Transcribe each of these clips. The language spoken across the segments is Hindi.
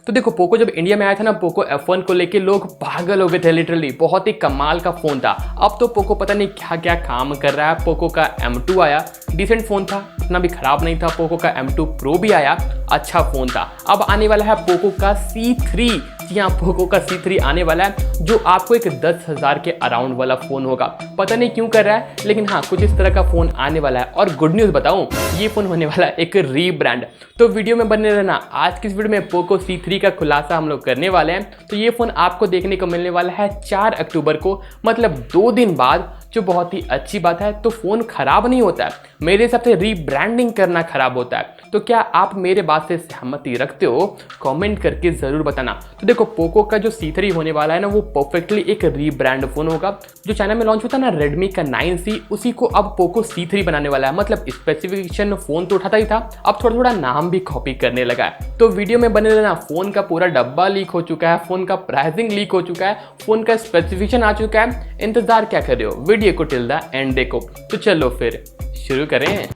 तो देखो पोको जब इंडिया में आया था ना, पोको F1 को लेके लोग पागल हो गए थे लिटरली, बहुत ही कमाल का फोन था। अब तो पोको पता नहीं क्या क्या काम कर रहा है। पोको का M2 आया, डिसेंट फोन था, इतना भी खराब नहीं था। पोको का M2 Pro भी आया, अच्छा फोन था। अब आने वाला है पोको का C3। जी हाँ, पोको का C3 आने वाला है, जो आपको एक 10,000 के अराउंड वाला फोन होगा। पता नहीं क्यों कर रहा है, लेकिन हाँ कुछ इस तरह का फोन आने वाला है। और गुड न्यूज़ बताऊं, ये फोन होने वाला है एक रीब्रांड। तो वीडियो में बने रहना। आज की इस वीडियो में पोको C3 का खुलासा हम लोग करने वाले हैं। तो ये फोन आपको देखने को मिलने वाला है 4 अक्टूबर को, मतलब 2 दिन बाद, जो बहुत ही अच्छी बात है। तो फोन खराब नहीं होता है, मेरे हिसाब से रीब्रांडिंग करना खराब होता है। तो क्या आप मेरे बात से सहमति रखते हो? कमेंट करके जरूर बताना। तो देखो पोको का जो C3 होने वाला है ना, वो परफेक्टली एक रीब्रांड फोन होगा। जो चाइना में लॉन्च होता है ना रेडमी का 9C, उसी को अब पोको C3 बनाने वाला है। मतलब स्पेसिफिकेशन फोन तो उठाता ही था, अब थोड़ा थोड़ा नाम भी कॉपी करने लगा है। तो वीडियो में बने रहना। फोन का पूरा डब्बा लीक हो चुका है, फोन का प्राइसिंग लीक हो चुका है, फोन का स्पेसिफिकेशन आ चुका है। इंतजार क्या कर रहे हो, वीडियो को टिल द एंड देखो। तो चलो फिर शुरू करें।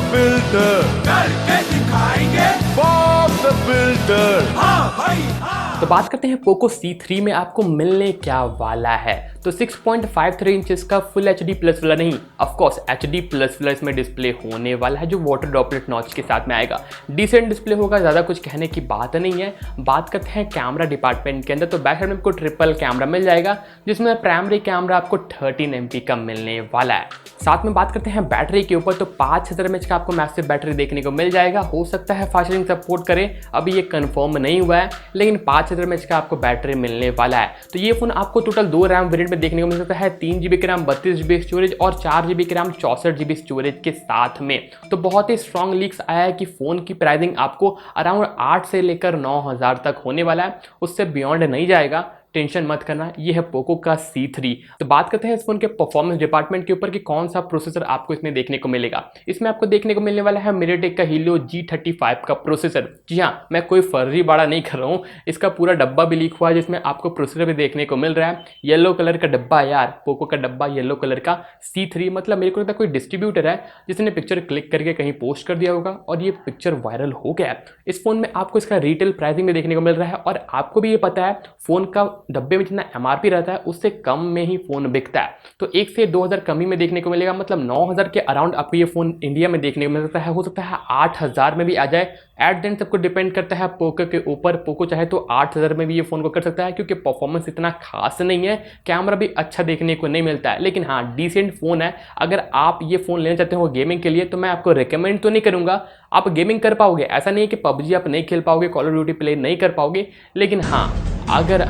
करके दिखाएंगे बॉब द बिल्डर। हाँ भाई हाँ। तो बात करते हैं पोको C3 में आपको मिलने क्या वाला है। तो 6.53 इंचेस का फुल HD प्लस वाला नहीं, ऑफकोर्स HD प्लस वाला इसमें डिस्प्ले होने वाला है, जो वाटर ड्रॉपलेट नॉच के साथ में आएगा। डिसेंट डिस्प्ले होगा, ज़्यादा कुछ कहने की बात नहीं है। बात करते हैं कैमरा डिपार्टमेंट के अंदर, तो बैक साइड में आपको ट्रिपल कैमरा मिल जाएगा, जिसमें प्राइमरी कैमरा आपको 13 MP का मिलने वाला है। साथ में बात करते हैं बैटरी के ऊपर, तो 5000 mAh का आपको मैसिव बैटरी देखने को मिल जाएगा। हो सकता है फास्ट चार्जिंग सपोर्ट करे, अभी ये कंफर्म नहीं हुआ है, लेकिन 5000 mAh का आपको बैटरी मिलने वाला है। तो ये फोन आपको टोटल 2 रैम वेरिएंट में देखने को मिल सकता है, 3GB की रैम 32GB स्टोरेज और 4GB की रैम 64GB स्टोरेज के साथ में। तो बहुत ही स्ट्रॉन्ग लीक्स आया है कि फोन की प्राइसिंग आपको अराउंड 8 से लेकर 9,000 तक होने वाला है, उससे बियॉन्ड नहीं जाएगा। टेंशन मत करना, ये है पोको का C3। तो बात करते हैं इस फोन के परफॉर्मेंस डिपार्टमेंट के ऊपर कि कौन सा प्रोसेसर आपको इसमें देखने को मिलेगा। इसमें आपको देखने को मिलने वाला है MediaTek का Helio G35 का प्रोसेसर। जी हाँ, मैं कोई फर्जी बाड़ा नहीं कर रहा हूँ, इसका पूरा डब्बा भी लीक हुआ है, जिसमें आपको प्रोसेसर भी देखने को मिल रहा है। येलो कलर का डब्बा यार, पोको का डब्बा येलो कलर का C3, मतलब मेरे को लगता है कोई डिस्ट्रीब्यूटर है जिसने पिक्चर क्लिक करके कहीं पोस्ट कर दिया होगा और ये पिक्चर वायरल हो गया है। इस फोन में आपको इसका रिटेल प्राइसिंग में देखने को मिल रहा है, और आपको भी ये पता है फोन का डब्बे में जितना MRP रहता है उससे कम में ही फोन बिकता है। तो 1 से 2000 कमी में देखने को मिलेगा, मतलब 9000 के अराउंड आपको ये फोन इंडिया में देखने को मिल सकता है। हो सकता है 8000 में भी आ जाए, एट देन सबको डिपेंड करता है पोको के ऊपर। पोको चाहे तो 8000 में भी ये फोन को कर सकता है, क्योंकि परफॉर्मेंस इतना खास नहीं है, कैमरा भी अच्छा देखने को नहीं मिलता है, लेकिन हाँ डिसेंट फोन है। अगर आप ये फोन लेना चाहते हो गेमिंग के लिए, तो मैं आपको रिकमेंड तो नहीं करूंगा। आप गेमिंग कर पाओगे, ऐसा नहीं है कि PUBG आप नहीं खेल पाओगे, कॉल ऑफ ड्यूटी प्ले नहीं कर पाओगे, लेकिन हाँ अगर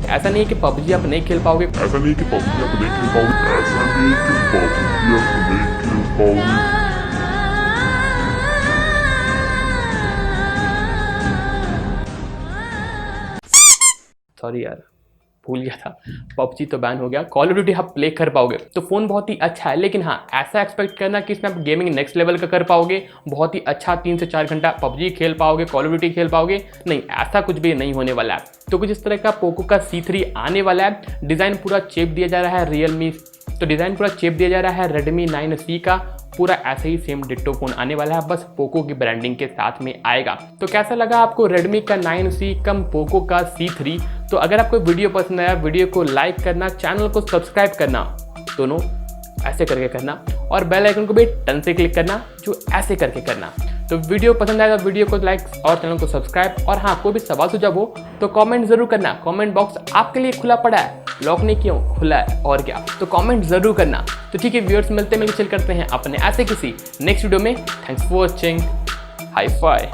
ऐसा नहीं है कि PUBG आप नहीं खेल पाओगे, ऐसा नहीं है कि PUBG आप नहीं खेल पाओगे, ऐसा नहीं है कि PUBG आप नहीं खेल पाओगे। सॉरी यार भूल गया था, PUBG तो बैन हो गया। कॉल ऑफ ड्यूटी आप प्ले कर पाओगे, तो फोन बहुत ही अच्छा है, लेकिन हाँ ऐसा एक्सपेक्ट करना कि इसमें आप गेमिंग नेक्स्ट लेवल का कर पाओगे, बहुत ही अच्छा 3 से 4 घंटा PUBG खेल पाओगे, कॉल ऑफ ड्यूटी खेल पाओगे, नहीं, ऐसा कुछ भी नहीं होने वाला है। तो कुछ इस तरह का पोको का C3 आने वाला है। डिज़ाइन पूरा चेप दिया जा रहा है रियलमी, तो डिज़ाइन पूरा चेप दिया जा रहा है रेडमी 9C का, पूरा ऐसे ही सेम डिट्टो फोन आने वाला है, बस पोको की ब्रांडिंग के साथ में आएगा। तो कैसा लगा आपको रेडमी का 9C कम पोको का C3? तो अगर आपको वीडियो पसंद आया, वीडियो को लाइक करना, चैनल को सब्सक्राइब करना, दोनों ऐसे करके करना, और बेल आइकन को भी टन से क्लिक करना, जो ऐसे करके करना। तो वीडियो पसंद आएगा, वीडियो को लाइक और चैनल को सब्सक्राइब। और हाँ, कोई भी सवाल सुझाव हो तो कमेंट जरूर करना, कमेंट बॉक्स आपके लिए खुला पड़ा है, लॉक नहीं क्यों, खुला है और क्या, तो कमेंट जरूर करना। तो ठीक है व्यूअर्स, मिलते मिलकर चिल करते हैं अपने ऐसे किसी नेक्स्ट वीडियो में। Thanks for watching, hi fi.